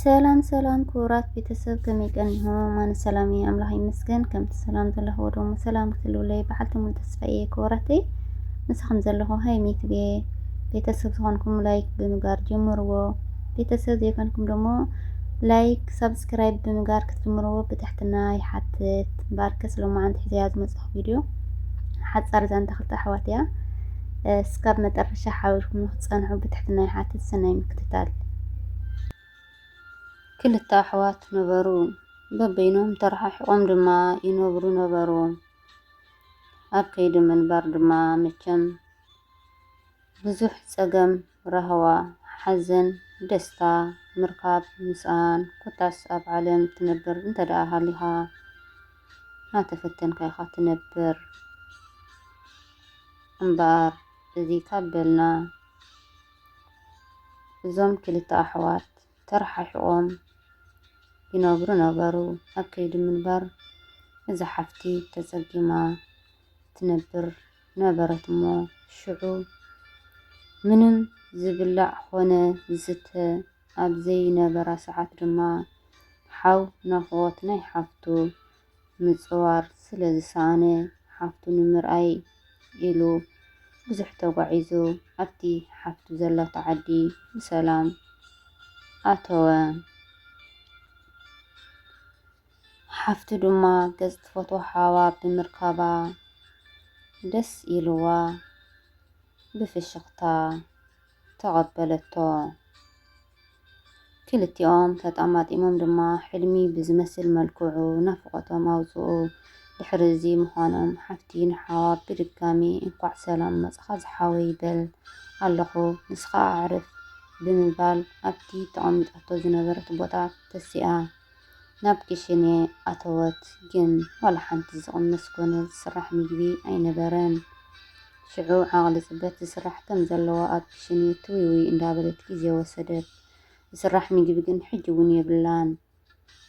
ሰላም ሰላም ክቡራት ቤተሰብ ከመይ ቀኒሆም ኣነ ሰላም እየ ኣምላኽ ይመስገን ከምቲ ሰላም ዘለኽዎ ደሞ ሰላም ክትልውለይ በሓልቲ ሙሉ ተስፋዬ ክቡራተይ ንስኹም ዘለኹ ሃይሚት ቤተሰብ ዝኾንኩም ላይክ ብምግባር ጀምርዎ ቤተሰብ ዘይኮንኩም ደሞ ላይክ ሰብስክራይብ ብምግባር ክትጅምርዎ ብትሕትና ይሓትት ባርከስ ሎማዓንቲ ሒዘያ ዝመፅኹ ቪድዮ ሓፃር ዛንታ ክልተ ኣሕዋት እያ እስካብ መጨረሻ ሓቢርኩም ንክትፀንሑ ብትሕትና ይሓትት ሰናይ ምክትታል ክልተ ኣሕዋት ነበሩ በበይኖም ተረሓሒቆም ድማ ይነብሩ ነበሩ ኣብ ከይዲ ምንባር ድማ መቸም ብዙሕ ፀገም ረህዋ ሓዘን ደስታ ምርካብ ምስኣን ኮታስ ኣብ ዓለም ትነብር እንተደኣ ሃሊኻ ናተፈተንካ ኢኻ ትነብር እምበር እዚ ካብ በልና እዞም ክልተ ኣሕዋት ተረሓሒቆም ይነብሩ ነበሩ ኣብ ከይዲ ምንባር እዛ ሓፍቲ ተፀጊማ ትነብር ነበረት እሞ ሽዑ ምንም ዝብላዕ ኾነ ዝስተ ኣብ ዘይነበራ ሰዓት ድማ ሓው ናፍቖት ናይ ሓፍቱ ምፅዋር ስለ ዝሰኣነ ሓፍቱ ንምርኣይ ኢሉ ብዙሕ ተጓዒዙ ኣብቲ ሓፍቱ ዘላቶ ዓዲ ብሰላም ኣተወ። ሓፍቱ ድማ ገፅ ትፈትዎ ሓዋ ብምርካባ ደስ ኢልዋ ብፍሽኽታ ተቐበለቶ። ክልቲኦም ተጣማጢሞም ድማ ሕልሚ ብዝመስል መልክዑ ናፍቖቶም ኣውፅኡ ድሕሪ እዚ ምዃኖም ሓፍቲ ንሓዋ ብድጋሚ እንኳዕ ሰላም መፅኻ ዝሓወይ በል ኣለኹ ንስኻ ኣዕርፍ ብምባል ኣብቲ ተቐሚጣቶ ዝነበረት ቦታ ተሲኣ ናብ ክሽነ ኣተወት። ግን ዋላ ሓንቲ ዝቕመስ ኮነ ዝስራሕ ምግቢ ኣይነበረን። ሽዑ ዓቕሊ ፅበት ዝስራሕ ከም ዘለዎ ኣብ ክሽነ ትውይውይ እንዳበለት ግዜ ወሰደት። ዝስራሕ ምግቢ ግን ሕጂ እውን የብላን።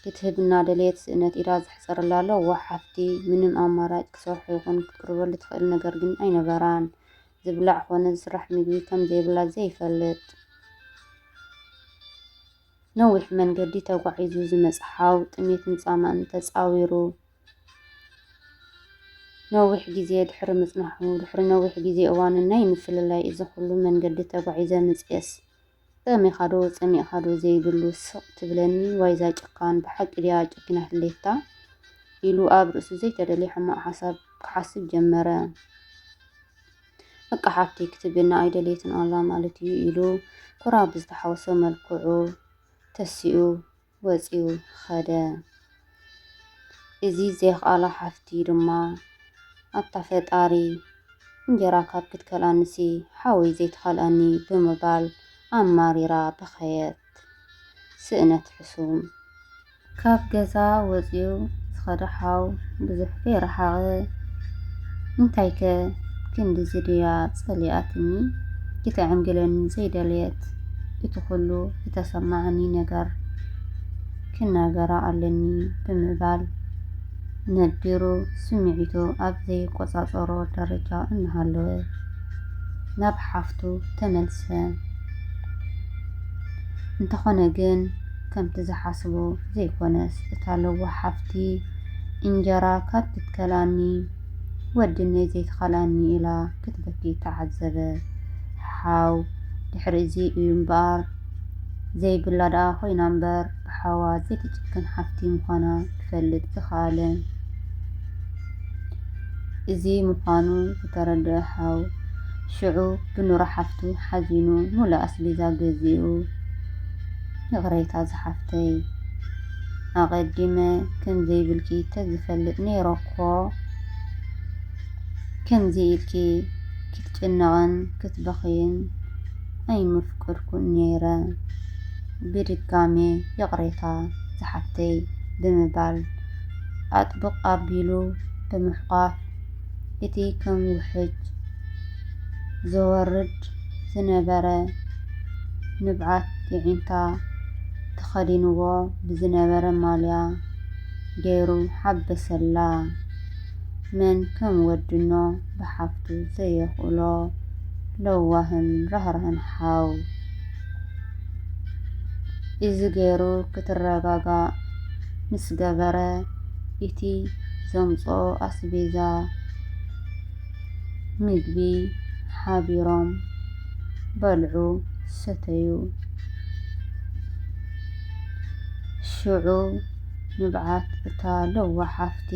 ክትህብ እናደለየት ስእነት ኢዳ ዝሕፀረላ ኣለዋ ሓፍቲ ምንም ኣማራጭ ክሰርሖ ይኹን ክትቅርበሉ ትኽእል ነገር ግን ኣይነበራን። ዝብላዕ ኮነ ዝስራሕ ምግቢ ከም ዘይብላ ዘይፈልጥ ነዊሕ መንገዲ ተጓዒዙ ዝመፀ ሓው ጥሜትን ፃማእን ተፃዊሩ ነዊሕ ግዜ ድሕሪ ምፅናሑ ድሕሪ ነዊሕ ግዜ እዋንን ናይ ምፍልላይ እዚ ኩሉ መንገዲ ተጓዒዘ ምፅየስ ጠሚኻዶ ፀሚእኻዶ ዘይብሉ ስቕ ትብለኒ ዋይዛ ጭካን ብሓቂ ድያ ጨኪና ህሌታ ኢሉ ኣብ ርእሱ ዘይተደለየ ሕማቕ ሓሳብ ክሓስብ ጀመረ። በቃ ሓፍቲ ክትብና ኣይደለየትን ኣላ ማለት እዩ ኢሉ ኩራ ብዝተሓወሰ መልክዑ ተሲኡ ወፂኡ ኸደ። እዚ ዘይከኣላ ሓፍቲ ድማ ኣታ ፈጣሪ እንጀራ ካብ ክትከልኣንሲ ሓወይ ዘይትኸልኣኒ ብምባል ኣማሪራ በኸየት። ስእነት ሕሱም ካብ ገዛ ወፂኡ ዝኸደ ሓው ብዙሕ ከይረሓቐ እንታይ ከ ክንድዚ ድያ ፀሊኣትኒ ክትዕንግለኒ ዘይደለየት እቲ ኩሉ ዝተሰማዓኒ ነገር ክናገራ ኣለኒ ብምባል ነቢሩ ስምዒቱ ኣብ ዘይቆፃፀሮ ደረጃ እናሃለወ ናብ ሓፍቱ ተመልሰ። እንተኾነ ግን ከምቲ ዝሓስቦ ዘይኮነስ እታ ለዋ ሓፍቲ እንጀራ ካብ ክትከልኣኒ ወድነይ ዘይትኸልኣኒ ኢላ ክትበኪ ተዓዘበ። ሓው ድሕሪ እዚ እዩ እምበኣር ዘይብላ ደኣ ኮይና እምበር ብሓዋ ዘይትጭክን ሓፍቲ ምዃና ክፈልጥ ዝኸኣለ። እዚ ምዃኑ ዝተረድአ ሓው ሽዑ ብኑራ ሓፍቱ ሓዚኑ ሙሉእ ኣስቤዛ ገዚኡ ይቕረይታ ዝሓፍተይ ኣቐዲመ ከምዘይብልኪ ተዝፈልጥ ነይረኮ ከምዚ ኢልኪ ክትጭነቕን ክትበኽይን ኣይምፍቅድኩን ነይረ ብድጋሜ ይቕረይታ ዝሓፍተይ ብምባል ኣጥብቕ ኣቢሉ ብምሕቋፍ እቲ ከም ውሕጅ ዘወርድ ዝነበረ ንብዓት ዒንታ ተኸዲንዎ ብዝነበረ ማልያ ገይሩ ሓበሰላ። መን ከም ወድኖ ብሓፍቱ ዘየኽእሎ ለዋህን ርህርህን ሓው እዚ ገይሩ ክትረጋጋ ምስ ገበረ እቲ ዘምፅኦ ኣስቤዛ ምግቢ ሓቢሮም በልዑ ሰተዩ። ሽዑ ንብዓት እታ ለዋሓፍቲ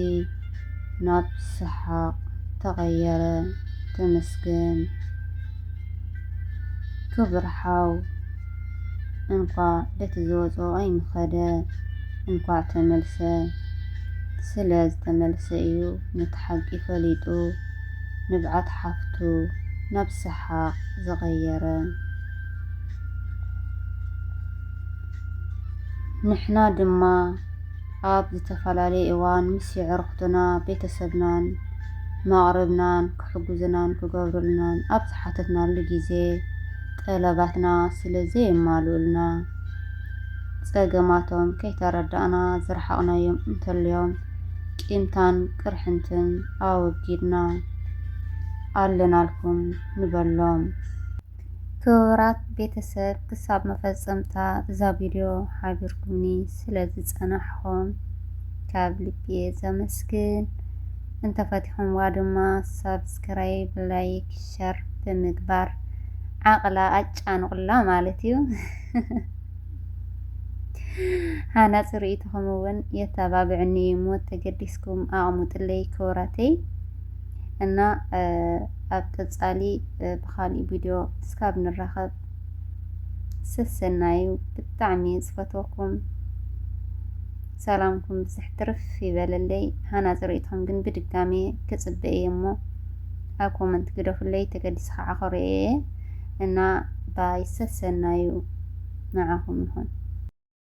ናብ ሰሓቕ ተቐየረ። ተመስገን ክብርሓው እንኳ ደቲ ዝወፆ ኣይምኸደ እንኳ ተመልሰ። ስለ ዝተመልሰ እዩ ነቲ ሓቂ ፈሊጡ ንብዓት ሓፍቱ ናብ ሰሓቕ ዘቐየረ። ንሕና ድማ ኣብ ዝተፈላለየ እዋን ምስ ኣዕርኽትና ቤተሰብናን መቕረብናን ክሕግዙናን ክገብሩልናን ኣብ ዝሓተትናሉ ግዜ ጠለባትና ስለ ዘየማልኡልና ፀገማቶም ከይተረዳእና ዝረሓቕናዮም እንተልዮም ቂምታን ቅርሕንትን ኣወጊድና ኣለናልኩም ንበሎም። ክቡራት ቤተሰብ ክሳብ መፈፀምታ እዛ ቪድዮ ሓቢርኩምኒ ስለ ዝፀናሕኹም ካብ ልቤ ዘመስግን። እንተፈቲኹምዋ ድማ ሳብስክራይብ፣ ላይክ፣ ሸር ብምግባር ዓቕላ ኣጫንቁላ ማለት እዩ። ሃናፂ ርእይትኹም እውን የተባብዕኒ እሞ ተገዲስኩም ኣቕሙጥለይ ክቡራተይ እና ኣብ ቀፃሊ ብካሊእ ቪድዮ እስካብ ንራኸብ ሰሰናዩ ብጣዕሚ ዝፈትወኩም ሰላምኩም ብዝሕ ትርፍ ይበለለይ። ሃናፂ ርእይትኹም ግን ብድጋሜ ክፅበ እየ እሞ ኣብ ኮመንት ግደፉለይ ተገዲስ ከዓ ክሪኦ እየ እና ባይ ሰሰናዩ ንዓኹም ይኹን።